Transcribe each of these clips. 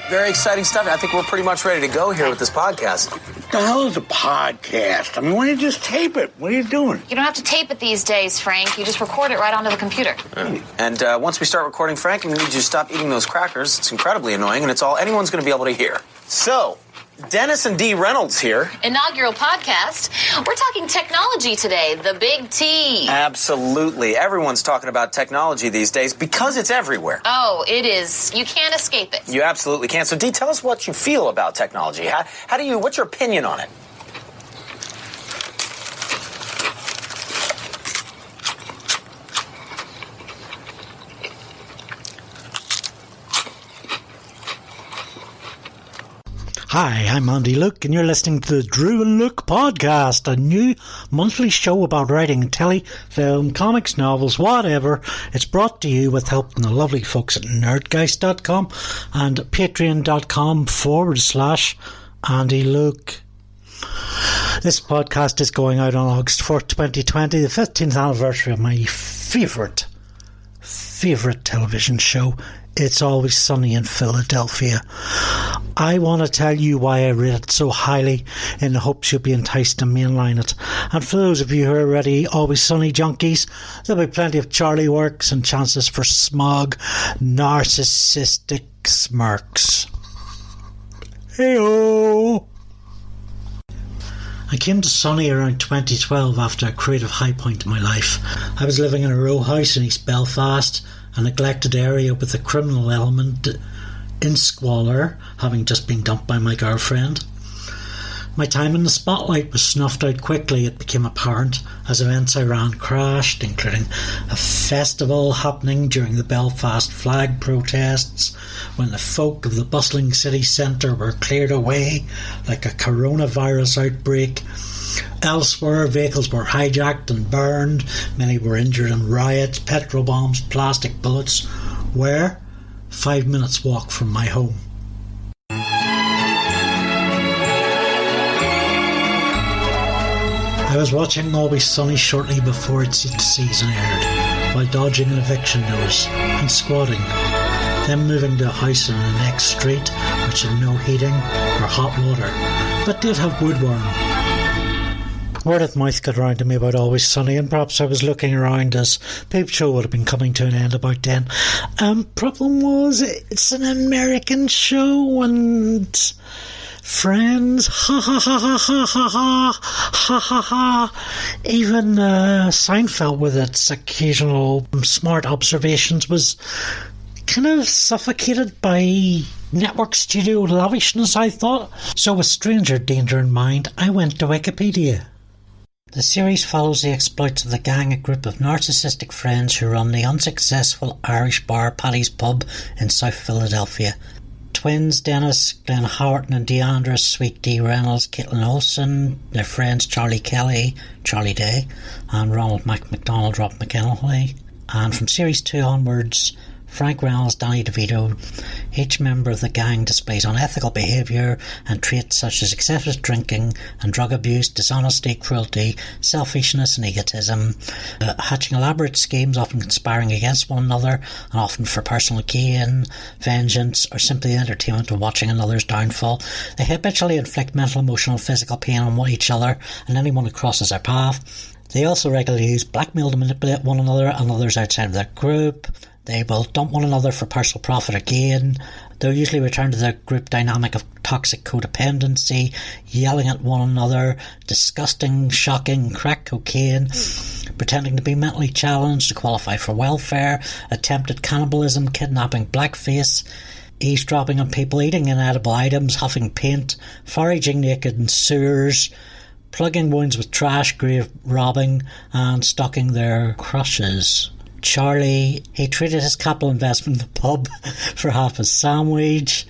Very exciting stuff. I think we're pretty much ready to go here with this podcast. What the hell is a podcast? I mean, why don't you just tape it? What are you doing? You don't have to tape it these days, Frank. You just record it right onto the computer. And once we start recording, Frank, I'm going to need you to stop eating those crackers. It's incredibly annoying, and it's all anyone's going to be able to hear. So, Dennis and Dee Reynolds here. Inaugural podcast. We're talking technology today, the big T. Absolutely. Everyone's talking about technology these days because it's everywhere. Oh, it is. You can't escape it. You absolutely can't. So, Dee, tell us what you feel about technology. What's your opinion on it? Hi, I'm Andy Luke, and you're listening to the Drew and Luke podcast, a new monthly show about writing telly, film, comics, novels, whatever. It's brought to you with help from the lovely folks at nerdgeist.com and patreon.com/Andy Luke. This podcast is going out on August 4th, 2020, the 15th anniversary of my favourite television show, It's Always Sunny in Philadelphia. I want to tell you why I rate it so highly in the hopes you'll be enticed to mainline it. And for those of you who are already Always Sunny junkies, there'll be plenty of Charlie works and chances for smug, narcissistic smirks. Heyo! I came to Sunny around 2012 after a creative high point in my life. I was living in a row house in East Belfast, a neglected area with a criminal element in squalor, having just been dumped by my girlfriend. My time in the spotlight was snuffed out quickly, it became apparent, as events I ran crashed, including a festival happening during the Belfast flag protests, when the folk of the bustling city centre were cleared away like a coronavirus outbreak. Elsewhere, vehicles were hijacked and burned, many were injured in riots, petrol bombs, plastic bullets. Where? 5 minutes walk from my home. I was watching Always Sunny shortly before its season aired, while dodging an eviction notice and squatting, then moving to a house in the next street which had no heating or hot water, but did have woodworm. Word of mouth got around to me about Always Sunny, and perhaps I was looking around as Peep Show would have been coming to an end about then. Problem was, it's an American show and Friends, ha ha ha ha ha ha ha ha ha ha. Even Seinfeld, with its occasional smart observations, was kind of suffocated by network studio lavishness, I thought. So with stranger danger in mind, I went to Wikipedia. The series follows the exploits of the gang, a group of narcissistic friends who run the unsuccessful Irish bar Paddy's Pub in South Philadelphia. Twins Dennis, Glenn Howerton and Deandra, Sweet Dee Reynolds, Caitlin Olsen, their friends Charlie Kelly, Charlie Day, and Ronald McDonald, Rob McKinley. And from Series 2 onwards, Frank Reynolds, Danny DeVito. Each member of the gang displays unethical behaviour and traits such as excessive drinking and drug abuse, dishonesty, cruelty, selfishness and egotism, hatching elaborate schemes, often conspiring against one another and often for personal gain, vengeance, or simply the entertainment of watching another's downfall. They habitually inflict mental, emotional and physical pain on each other and anyone who crosses their path. They also regularly use blackmail to manipulate one another and others outside of their group. They will dump one another for personal profit or gain. They'll usually return to their group dynamic of toxic codependency, yelling at one another, disgusting, shocking, crack cocaine, pretending to be mentally challenged to qualify for welfare, attempted cannibalism, kidnapping, blackface, eavesdropping on people, eating inedible items, huffing paint, foraging naked in sewers, plugging wounds with trash, grave robbing, and stalking their crushes. Charlie, he traded his capital investment in the pub for half a sandwich.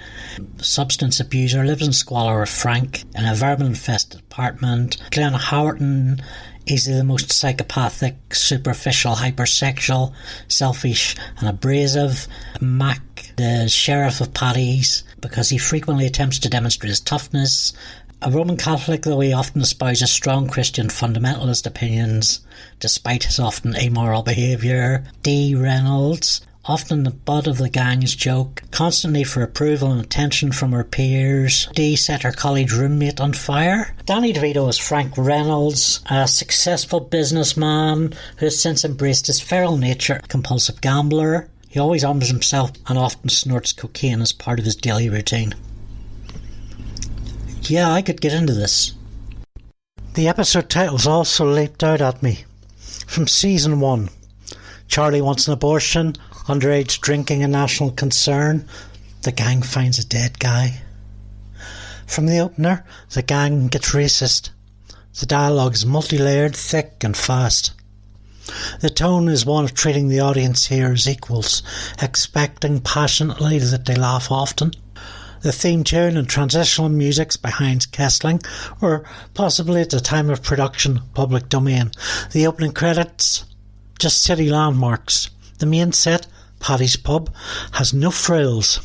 Substance abuser, lives in squalor with Frank in a vermin-infested apartment. Glenn Howerton, easily the most psychopathic, superficial, hypersexual, selfish and abrasive. Mac, the sheriff of Paddy's, because he frequently attempts to demonstrate his toughness. A Roman Catholic, though he often espouses strong Christian fundamentalist opinions, despite his often amoral behaviour. Dee Reynolds, often the butt of the gang's joke, constantly for approval and attention from her peers. Dee set her college roommate on fire. Danny DeVito is Frank Reynolds, a successful businessman who has since embraced his feral nature, compulsive gambler. He always arms himself and often snorts cocaine as part of his daily routine. Yeah, I could get into this. The episode titles also leaped out at me. From season 1, Charlie wants an abortion, underage drinking a national concern, the gang finds a dead guy. From the opener, the gang gets racist. The dialogue is multi-layered, thick and fast. The tone is one of treating the audience here as equals, expecting passionately that they laugh often. The theme tune and transitional musics by Heinz Kessling were possibly at the time of production public domain. The opening credits, just city landmarks. The main set, Paddy's Pub, has no frills.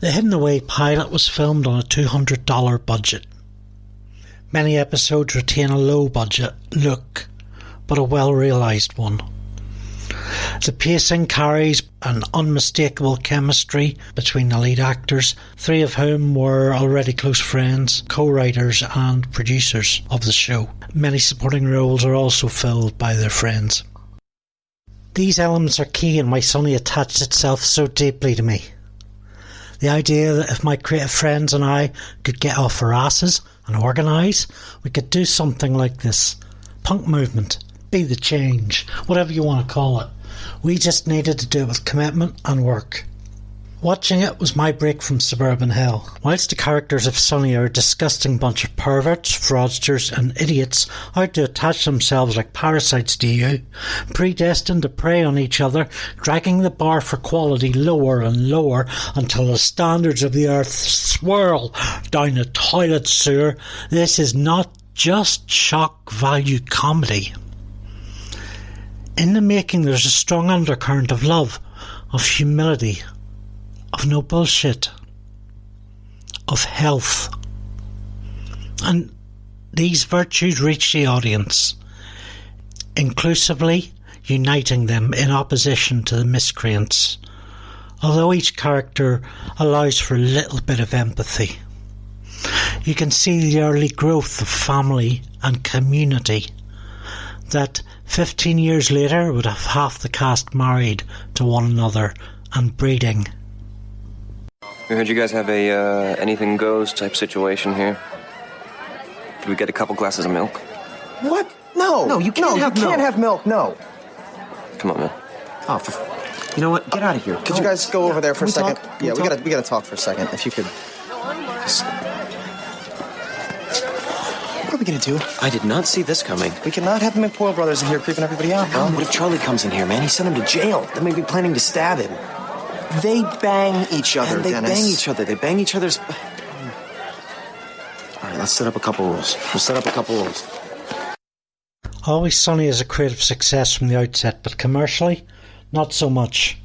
The Hidden Away pilot was filmed on a $200 budget. Many episodes retain a low budget look, but a well realised one. The pacing carries an unmistakable chemistry between the lead actors, 3 of whom were already close friends, co-writers and producers of the show. Many supporting roles are also filled by their friends. These elements are key in why Sonny attached itself so deeply to me. The idea that if my creative friends and I could get off our asses and organise, we could do something like this. Punk movement, be the change, whatever you want to call it. We just needed to do it with commitment and work. Watching it was my break from suburban hell. Whilst the characters of Sonny are a disgusting bunch of perverts, fraudsters and idiots out to attach themselves like parasites to you, predestined to prey on each other, dragging the bar for quality lower and lower until the standards of the earth swirl down the toilet sewer, this is not just shock value comedy. In the making there's a strong undercurrent of love, of humility, of no bullshit, of health. And these virtues reach the audience, inclusively uniting them in opposition to the miscreants, although each character allows for a little bit of empathy. You can see the early growth of family and community that 15 years later would have half the cast married to one another and breeding. We heard you guys have a anything goes type situation here. Could we get a couple glasses of milk? What? No, you can't have milk. No. Come on, man. Oh, you know what? Get out of here. Could you guys go over there for a second? Yeah, we gotta talk for a second. If you could. What are we gonna do? I did not see this coming. We cannot have the McPoyle brothers in here creeping everybody out, bro. What if Charlie comes in here, man? He sent him to jail. They may be planning to stab him. They bang each other, and they Dennis. bang each other. They bang each other's... All right, let's set up a couple rules. We'll set up a couple rules. Always Sunny is a creative success from the outset, but commercially, not so much.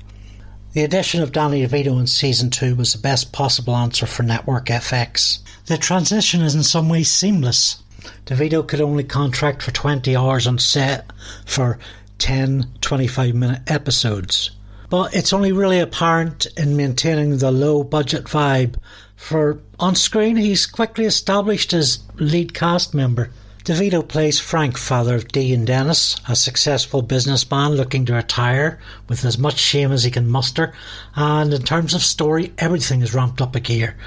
The addition of Danny DeVito in Season 2 was the best possible answer for network FX. The transition is in some ways seamless. DeVito could only contract for 20 hours on set for 10, 25-minute episodes. But it's only really apparent in maintaining the low-budget vibe, for on screen he's quickly established as lead cast member. DeVito plays Frank, father of Dee and Dennis, a successful businessman looking to retire with as much shame as he can muster, and in terms of story, everything is ramped up a gear.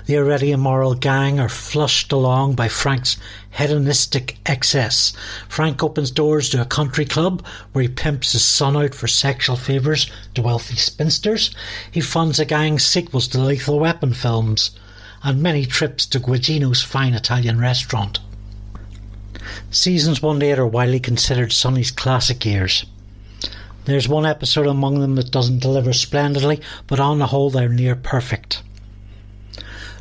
The already immoral gang are flushed along by Frank's hedonistic excess. Frank opens doors to a country club where he pimps his son out for sexual favours to wealthy spinsters. He funds a gang's sequels to Lethal Weapon films, and many trips to Guagino's fine Italian restaurant. Seasons 1 to 8 are widely considered Sonny's classic years. There's one episode among them that doesn't deliver splendidly, but on the whole they're near perfect.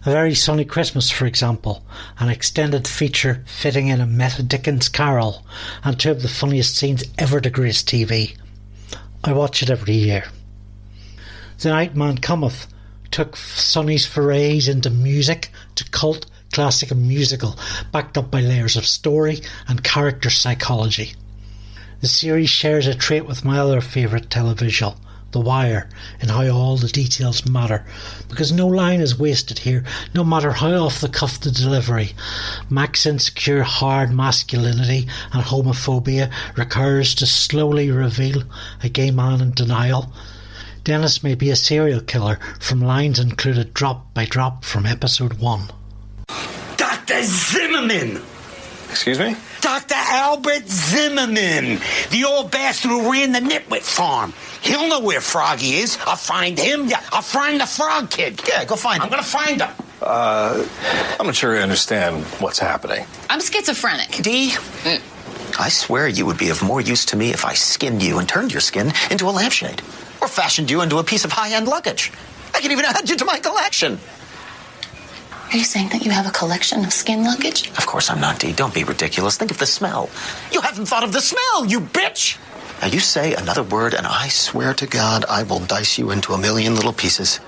A Very Sunny Christmas, for example, an extended feature fitting in a Meta Dickens carol, and 2 of the funniest scenes ever to grace TV. I watch it every year. The Night Man Cometh took Sonny's forays into music to cult, classic and musical, backed up by layers of story and character psychology. The series shares a trait with my other favourite televisual, The Wire in how all the details matter, because no line is wasted here, no matter how off the cuff the delivery. Mac's insecure hard masculinity and homophobia recurs to slowly reveal a gay man in denial. Dennis may be a serial killer from lines included drop by drop from episode 1. Dr. Zimmerman! Excuse me? Dr. Albert Zimmerman, the old bastard who ran the Nitwit farm. He'll know where Froggy is. I'll find him. I'll find the frog kid. Yeah, go find him. I'm gonna find him. I'm not sure I understand what's happening. I'm schizophrenic. Dee, I swear you would be of more use to me if I skinned you and turned your skin into a lampshade. Or fashioned you into a piece of high-end luggage. I can even add you to my collection. Are you saying that you have a collection of skin luggage? Of course I'm not, Dee. Don't be ridiculous. Think of the smell. You haven't thought of the smell, you bitch! Now you say another word and I swear to God I will dice you into a million little pieces.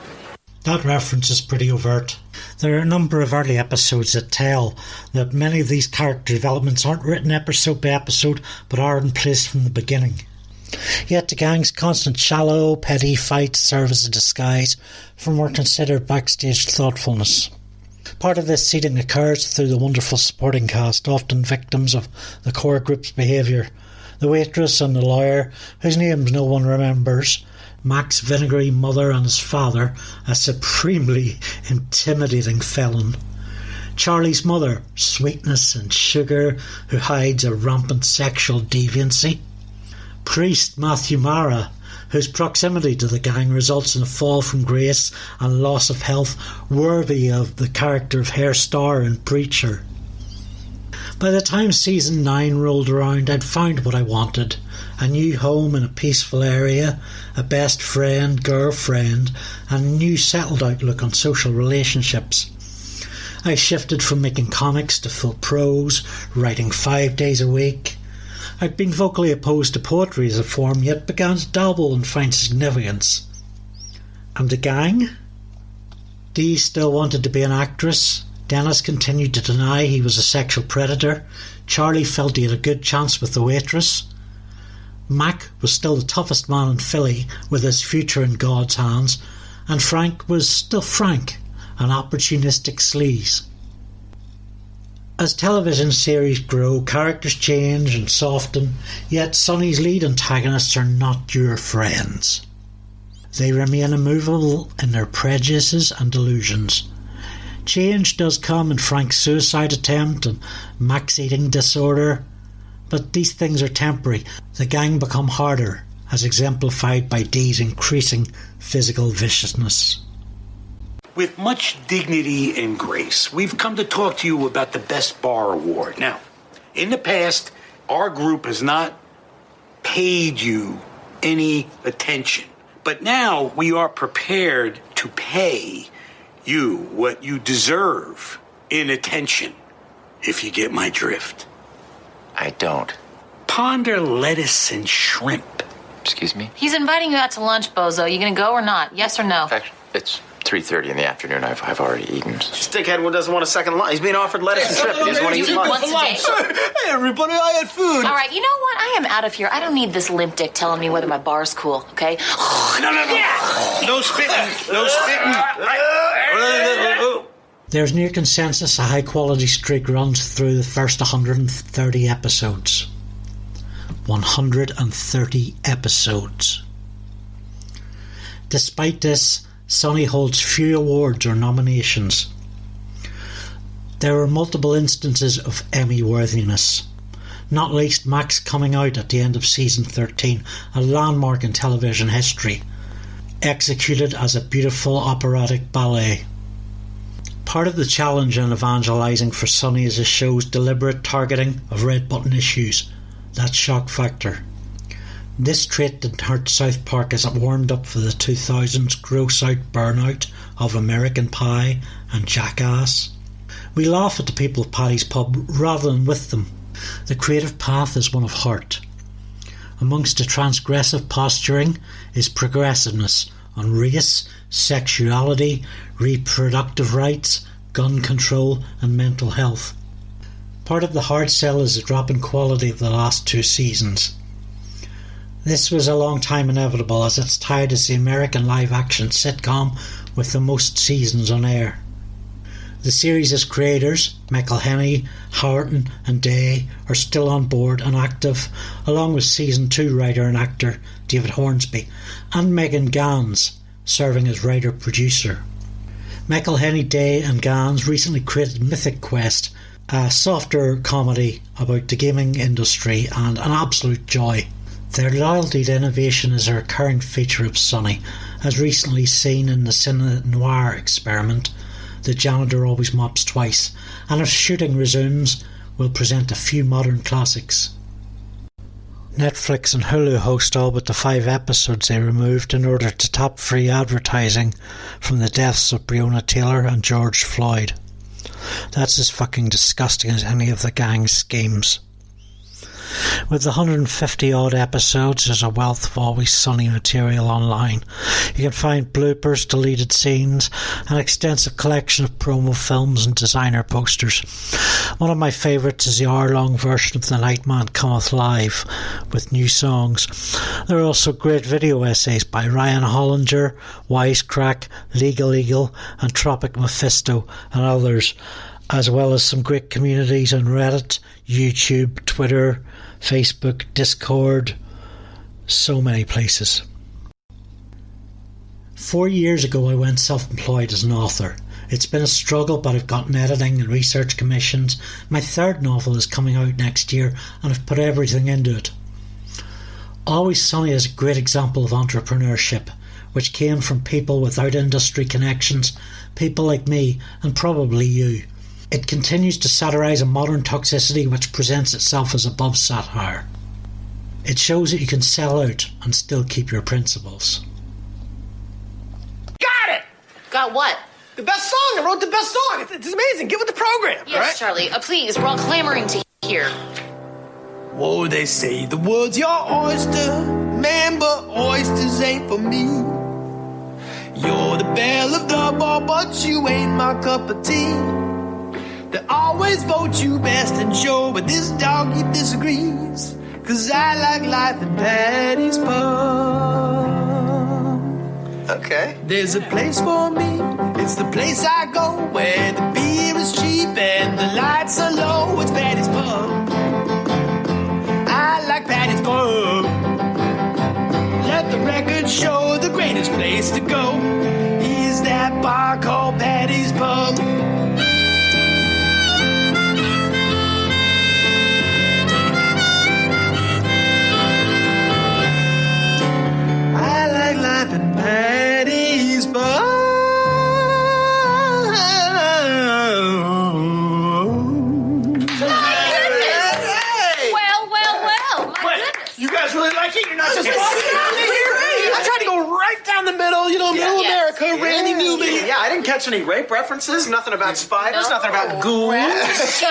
That reference is pretty overt. There are a number of early episodes that tell that many of these character developments aren't written episode by episode, but are in place from the beginning. Yet the gang's constant shallow, petty fights serve as a disguise for more considered backstage thoughtfulness. Part of this seeding occurs through the wonderful supporting cast, often victims of the core group's behaviour. The waitress and the lawyer, whose names no one remembers, Mac's vinegary mother and his father, a supremely intimidating felon. Charlie's mother, sweetness and sugar, who hides a rampant sexual deviancy. Priest Matthew Mara, whose proximity to the gang results in a fall from grace and loss of health worthy of the character of Herr Starr in Preacher. By the time season 9 rolled around, I'd found what I wanted. A new home in a peaceful area, a best friend, girlfriend, and a new settled outlook on social relationships. I shifted from making comics to full prose, writing 5 days a week. I'd been vocally opposed to poetry as a form, yet began to dabble and find significance. And the gang? Dee still wanted to be an actress. Dennis continued to deny he was a sexual predator. Charlie felt he had a good chance with the waitress. Mac was still the toughest man in Philly, with his future in God's hands, and Frank was still Frank, an opportunistic sleaze. As television series grow, characters change and soften, yet Sonny's lead antagonists are not your friends. They remain immovable in their prejudices and delusions. Change does come in Frank's suicide attempt and Mac's eating disorder, but these things are temporary. The gang become harder, as exemplified by Dee's increasing physical viciousness. With much dignity and grace, we've come to talk to you about the Best Bar Award. Now, in the past, our group has not paid you any attention. But now we are prepared to pay you what you deserve in attention, if you get my drift. I don't. Ponder lettuce and shrimp. Excuse me? He's inviting you out to lunch, Bozo. You gonna go or not? Yes or no? Actually, it's 3:30 in the afternoon. I've already eaten. Stickhead doesn't want a second lunch. He's being offered lettuce and shrimp. He doesn't want to eat Eat lunch. once a day. Hey, everybody, I had food. All right, you know what? I am out of here. I don't need this limp dick telling me whether my bar's cool, okay? No. No spitting. No spitting. There's near consensus a high-quality streak runs through the first 130 episodes. 130 episodes. Despite this, Sonny holds few awards or nominations. There were multiple instances of Emmy worthiness, not least Mac's coming out at the end of season 13, a landmark in television history, executed as a beautiful operatic ballet. Part of the challenge in evangelising for Sonny is the show's deliberate targeting of red-button issues, that shock factor. This trait didn't hurt South Park as it warmed up for the 2000s gross-out burnout of American Pie and Jackass. We laugh at the people of Paddy's Pub rather than with them. The creative path is one of heart. Amongst the transgressive posturing is progressiveness on race, sexuality, reproductive rights, gun control and mental health. Part of the hard sell is the drop in quality of the last 2 seasons. This was a long time inevitable, as it's tied as the American live-action sitcom with the most seasons on air. The series' creators, McElhenney, Howerton and Day, are still on board and active, along with Season 2 writer and actor David Hornsby, and Megan Gans, serving as writer-producer. McElhenney, Day and Gans recently created Mythic Quest, a softer comedy about the gaming industry and an absolute joy. Their loyalty to innovation is a recurring feature of Sunny, as recently seen in the Cine Noir experiment. The janitor always mops twice, and if shooting resumes, will present a few modern classics. Netflix and Hulu host all but the 5 episodes they removed in order to tap free advertising from the deaths of Breonna Taylor and George Floyd. That's as fucking disgusting as any of the gang's schemes. With the 150 odd episodes, there's a wealth of Always Sunny material online. You can find bloopers, deleted scenes, an extensive collection of promo films and designer posters. One of my favourites is the hour-long version of The Nightman Cometh Live, with new songs. There are also great video essays by Ryan Hollinger, Wisecrack, Legal Eagle, and Tropic Mephisto, and others, as well as some great communities on Reddit, YouTube, Twitter, Facebook, Discord, so many places. 4 years ago I went self-employed as an author. It's been a struggle, but I've gotten editing and research commissions. My 3rd novel is coming out next year and I've put everything into it. Always Sunny is a great example of entrepreneurship, which came from people without industry connections, people like me and probably you. It continues to satirise a modern toxicity which presents itself as above satire. It shows that you can sell out and still keep your principles. Got it! Got what? The best song! I wrote the best song! It's amazing! Get with the program, Yes, all right? Charlie. Please, we're all clamoring to hear. Whoa, they say the world's your oyster, man, but oysters ain't for me. You're the belle of the ball, but you ain't my cup of tea. They always vote you best in show, but this doggy disagrees. 'Cause I like life in Patty's Pub. Okay. There's a place for me, it's the place I go, where the beer is cheap and the lights are low. It's Patty's Pub. I like Patty's Pub. Let the record show the greatest place to go is that bar called Patty's Pub. Life in Patty's Pub. Well. My goodness. You guys really like it? You're not just walking out of here. I tried to go right down the middle, middle Yes. America, Randy Newby. Yeah, I didn't catch any rape references. Nothing about spiders. Nothing about ghouls.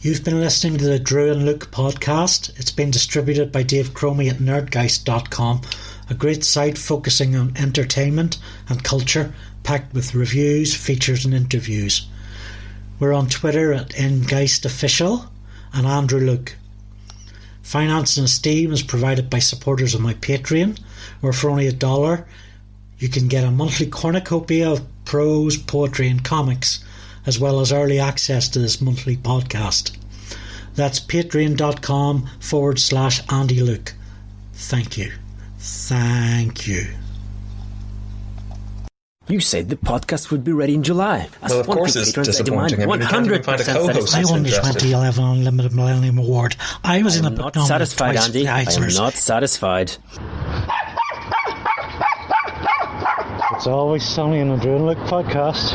You've been listening to the Drew and Luke podcast. It's been distributed by Dave Cromie at nerdgeist.com, a great site focusing on entertainment and culture, packed with reviews, features and interviews. We're on Twitter at NGeistOfficial and Andrew Luke. Finance and esteem is provided by supporters of my Patreon, where for only $1 you can get a monthly cornucopia of prose, poetry and comics, as well as early access to this monthly podcast. That's patreon.com/Andy Luke. Thank you. Thank you. You said the podcast would be ready in July. As well, of course it's disappointing. 100% I won the 2011 Unlimited Millennium Award. I was in a book not satisfied, twice Andy. I am not satisfied. It's Always Sunny in the Drew and Luke podcast.